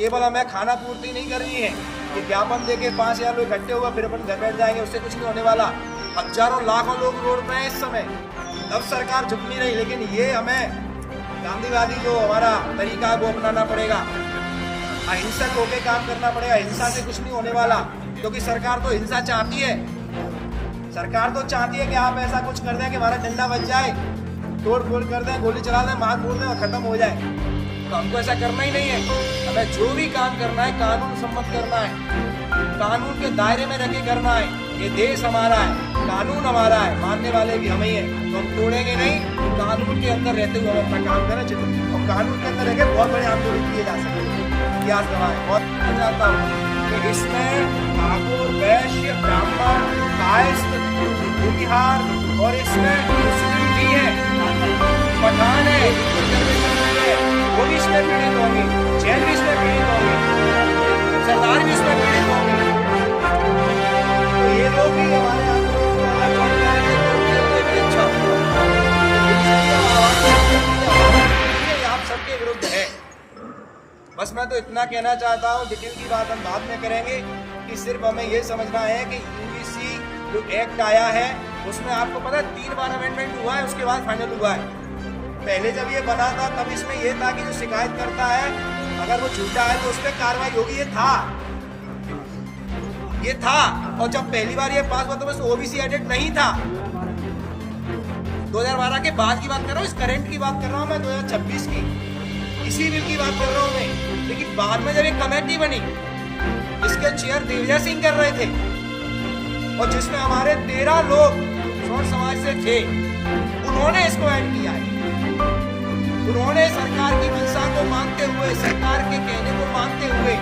केवल हमें खाना पूर्ति नहीं करनी है कि ज्ञापन देके 5,000 लोग इकट्ठे हुए फिर अपन घर बैठ जाएंगे, उससे कुछ नहीं होने वाला। हजारों लाखों लोग रोड पे हैं इस समय, तब सरकार झुक नहीं रही। लेकिन ये हमें गांधीवादी जो हमारा तरीका है वो अपनाना पड़ेगा, अहिंसक होकर काम करना पड़ेगा। हिंसा से कुछ नहीं होने वाला, क्योंकि सरकार तो हिंसा चाहती है। सरकार तो चाहती है कि आप ऐसा कुछ कर दें कि हमारा डंडा बच जाए, तोड़ फोड़ कर दें, गोली चला दें, मार बोल दें और खत्म हो जाए। तो हमको ऐसा करना ही नहीं है। हमें जो भी काम करना है कानून सम्मत करना है, कानून के दायरे में रह के करना है। ये देश हमारा है, कानून हमारा है, मानने वाले भी हम ही हैं, तो हम तोड़ेंगे नहीं। कानून के अंदर रहते हुए हम अपना काम करें और कानून के अंदर रह के बहुत बड़े आंदोलन किए जा सकते हैं। इतिहास गवाह है। बहुत चाहता हूँ कि इसमें ठाकुर, वैश्य, ब्राह्मण, कायस्थ, भूमिहार और इसमें मुस्लिम भी है, पठान है, वो भी इसमें पीड़ित होंगे, जैन भी इसमें पीड़ित होंगे, सरदार भी इसमें पीड़ित होंगे। तो ये लोग भी हमारे आंदोलन को आगे बढ़ाएंगे तो भी अच्छा आप सबके विरुद्ध है। बस मैं तो इतना कहना चाहता हूँ, डिटेल की बात हम बाद में करेंगे, कि सिर्फ हमें ये समझना है कि यूजीसी जो एक्ट आया है उसमें आपको पता है 3 बार अमेंडमेंट हुआ है, उसके बाद फाइनल हुआ है। पहले जब ये बना था तब इसमें ये था कि जो शिकायत करता है अगर वो झूठा है तो उस पर कार्रवाई होगी, ये था। और जब पहली बार ये पास हुआ तो बस ओबीसी एडिट नहीं था। 2012 के बाद की बात कर रहा हूँ, इस करंट की बात कर रहा हूँ मैं, 2026 की, इसी बिल की बात कर रहा हूँ मैं। लेकिन बाद में जब एक कमेटी बनी जिसके चेयर देवजा सिंह कर रहे थे और जिसमें हमारे 13 लोग सोन समाज से थे, उन्होंने इसको ऐड किया है। उन्होंने सरकार की मंशा को मानते हुए, सरकार के कहने को मानते हुए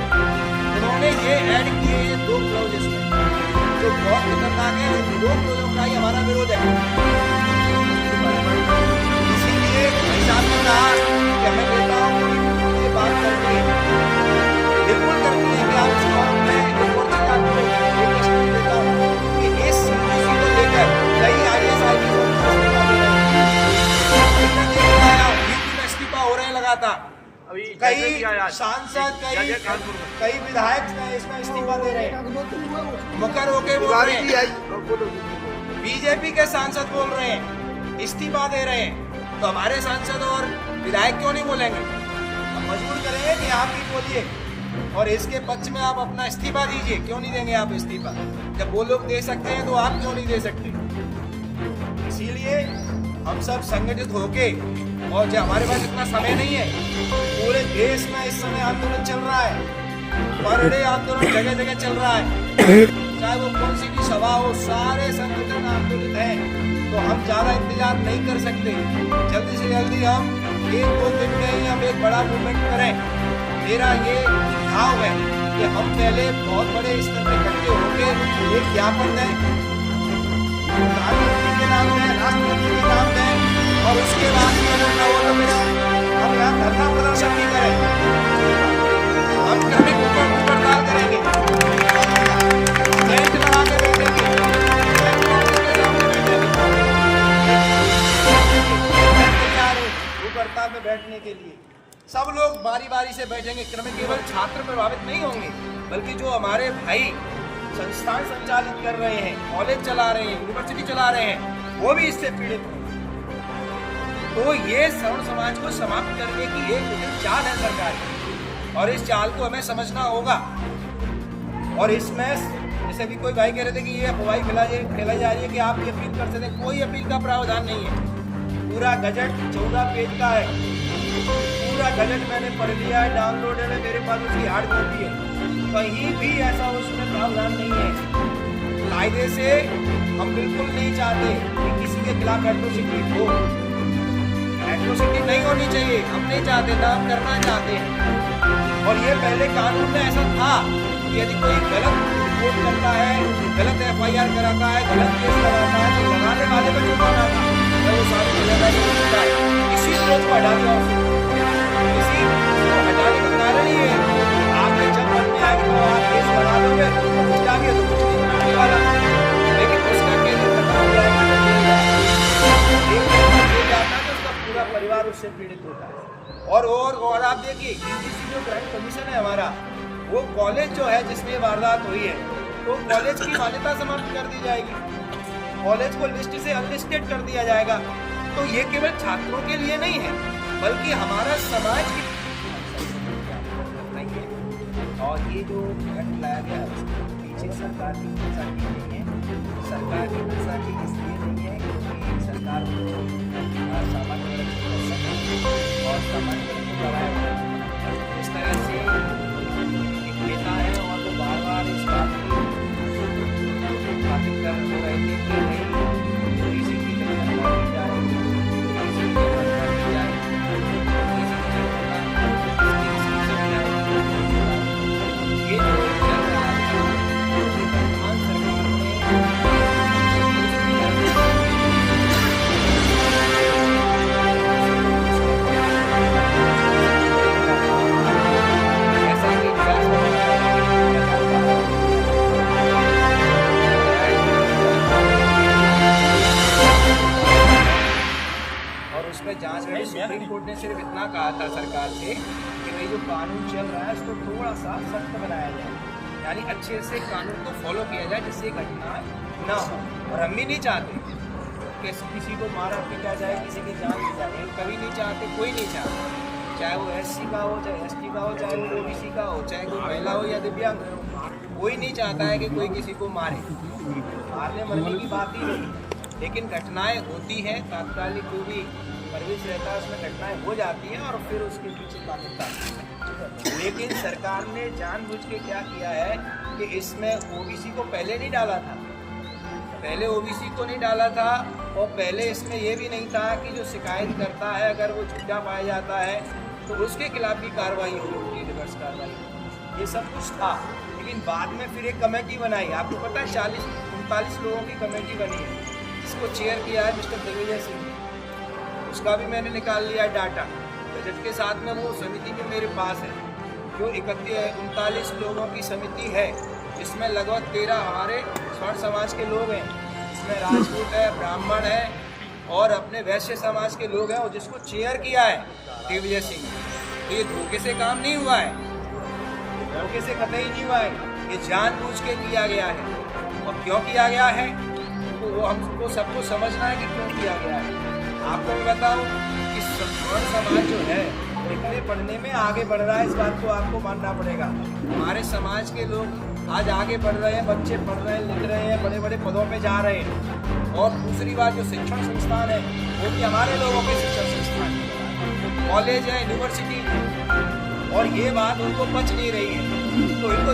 उन्होंने ये ऐड किए हैं 2 क्लॉज इसमें, जो बहुत खतरनाक है। 2 क्लॉजों का ही हमारा विरोध है। इसीलिए हिसाब ने कहा कि मैं कहता हूँ ये बात करनी है, बिल्कुल करनी है कि आप इसको मैं एक और चीज आपको एक प्रश्न देता हूँ कि इस यूजीसी को लेकर कई IAS इस्तीफा हो रहे हैं लगातार। कई सांसद, कई विधायक इसमें इस्तीफा दे रहे हैं, मुकर होके बोल रहे हैं। बीजेपी के सांसद बोल रहे हैं, इस्तीफा दे रहे हैं, तो हमारे सांसद और विधायक क्यों नहीं बोलेंगे? हम मजबूर करेंगे कि आप भी बोलिए और इसके पक्ष में आप अपना इस्तीफा दीजिए। क्यों नहीं देंगे आप इस्तीफा? जब वो लोग दे सकते हैं तो आप क्यों नहीं दे सकते? इसीलिए हम सब संगठित होके, और जो हमारे पास इतना समय नहीं है, पूरे देश में इस समय आंदोलन चल रहा है, बड़े आंदोलन जगह जगह चल रहा है, चाहे वो कौन सी भी सभा हो, सारे संगठन आंदोलित हैं। तो हम ज्यादा इंतजार नहीं कर सकते, जल्दी से जल्दी हम 1-2 दिन में ही हम एक बड़ा मूवमेंट करें। मेरा ये भाव है कि हम पहले बहुत बड़े स्तर पर इकट्ठे होकर एक ज्ञापन दें, प्रधानमंत्री के नाम दें, राष्ट्रपति के नाम दें, और उसके बाद हम यहाँ धरना प्रदर्शन भी करें, हम क्रमिक हड़ताल करेंगे, टेंट लगा के बैठेंगे, हड़ताल में बैठने के लिए सब लोग बारी बारी से बैठेंगे। क्रमिक केवल छात्र प्रभावित नहीं होंगे, बल्कि जो हमारे भाई संस्थान संचालित कर रहे हैं, कॉलेज चला रहे हैं, यूनिवर्सिटी चला रहे हैं, वो भी इससे पीड़ित होंगे। तो ये सवर्ण समाज को समाप्त करने की एक उचित चाल है सरकार की, और इस चाल को हमें समझना होगा। और इसमें जैसे भी कोई भाई कह रहे थे कि ये अफवाही फैलाई जा रही है कि आप ये अपील कर सकते हैं, कोई अपील का प्रावधान नहीं है। पूरा गजट 14 पेज का है, पूरा गजट मैंने पढ़ लिया है, डाउनलोड है, मेरे पास उसकी हार्ड कॉपी है। कहीं भी ऐसा उसमें प्रावधान नहीं है। कायदे से हम बिल्कुल नहीं चाहते कि किसी के खिलाफ एट्रोसिटी हो, एट्रोसिटी नहीं होनी चाहिए, हम नहीं चाहते ना, हम करना चाहते हैं। और ये पहले कानून में ऐसा था कि यदि कोई गलत रिपोर्ट करता है, गलत FIR कराता है, गलत केस लगाता है, तो लगाने वाले पर जुर्माना था, वो सारी जिम्मेदारी होता है। इसी सोच को हटा दिया, इसी को हटाने का कारण ही है आपने जब मन में आए तो आप केस लगा दोगे तो कुछ जागे तो कुछ नहीं बनाने वाला, लेकिन उसका केंद्र खत्म हो जाएगा, तो उसका पूरा परिवार उससे पीड़ित होता है। और आप देखिए यूजीसी जो क्राइम कमीशन है हमारे हमारा, वो कॉलेज जो है जिसमें ये वारदात हुई है, तो कॉलेज की मान्यता समाप्त कर दी जाएगी, कॉलेज को लिस्ट से अनलिस्टेड कर दिया जाएगा। तो ये केवल छात्रों के लिए नहीं है, बल्कि हमारा समाज की। और ये जो घट लाया गया पीछे सरकार की हिंसा की नहीं है। सरकार की हिंसा की इसलिए नहीं है क्योंकि सरकार को सामान्य वर्ग से कर सके और सामान्य वर्ग को बढ़ाया जाए। इस तरह से एक नेता है और वो बार बार इस बात की स्थापित कर रहे थे कि नहीं किसी की जनगणना की जाएगी, किसी की जनगणना की जाएगी, ये जो चल रहा है वर्तमान सरकार ऐसा कि और उस पर जांच में सुप्रीम कोर्ट ने सिर्फ इतना कहा था सरकार से कि भाई जो कानून चल रहा है उसको थोड़ा सा सख्त बनाया जाए, यानी अच्छे से कानून को फॉलो किया जाए जिससे घटना ना हो। और हम भी नहीं चाहते कि किसी को मारा पीटा जाए, किसी की जान ली जाए, कभी नहीं चाहते, कोई नहीं चाहता, चाहे वो SC का हो, चाहे ST का हो, चाहे वो OBC का हो, चाहे कोई महिला हो या दिव्यांग हो, कोई नहीं चाहता है कि कोई किसी को मारे, मारने मरने की बात ही नहीं। लेकिन घटनाएं होती हैं, तात्कालिक जो भी परिवेश रहता है उसमें घटनाएं हो जाती हैं और फिर उसके पीछे कानून। लेकिन सरकार ने जानबूझ के क्या किया है कि इसमें OBC को पहले नहीं डाला था, पहले OBC को नहीं डाला था, और पहले इसमें यह भी नहीं था कि जो शिकायत करता है अगर वो झूठा पाया जाता है तो उसके खिलाफ भी कार्रवाई होगी, रिवर्स कार्रवाई, ये सब कुछ था। लेकिन बाद में फिर एक कमेटी बनाई, आपको पता है 40-39 लोगों की कमेटी बनी है, जिसको चेयर किया है मिस्टर दिग्विजय सिंह, उसका भी मैंने निकाल लिया है डाटा, बजट के साथ में वो समिति भी मेरे पास है, जो 39 लोगों की समिति है, जिसमें लगभग 13 हमारे स्वर्ण समाज के लोग हैं, इसमें राजपूत है, ब्राह्मण है और अपने वैश्य समाज के लोग हैं, और जिसको चेयर किया है दिग्विजय सिंह। तो ये धोखे से काम नहीं हुआ है, धोखे से कतई नहीं हुआ है, ये जानबूझ के किया गया है। और क्यों किया गया है तो वो हमको सबको समझना है कि क्यों किया गया है। आपको मैं बताऊं कि स्वर्ण समाज जो है लिखने पढ़ने में आगे बढ़ रहा है, इस बात को आपको मानना पड़ेगा। हमारे समाज के लोग आज आगे बढ़ रहे हैं, बच्चे पढ़ रहे हैं, लिख रहे हैं, बड़े बड़े पदों पे जा रहे हैं। और दूसरी बात, जो शिक्षण संस्थान है वो भी हमारे लोगों के शिक्षण संस्थान है, कॉलेज है, यूनिवर्सिटी है, और ये बात उनको पच नहीं रही है, तो इनको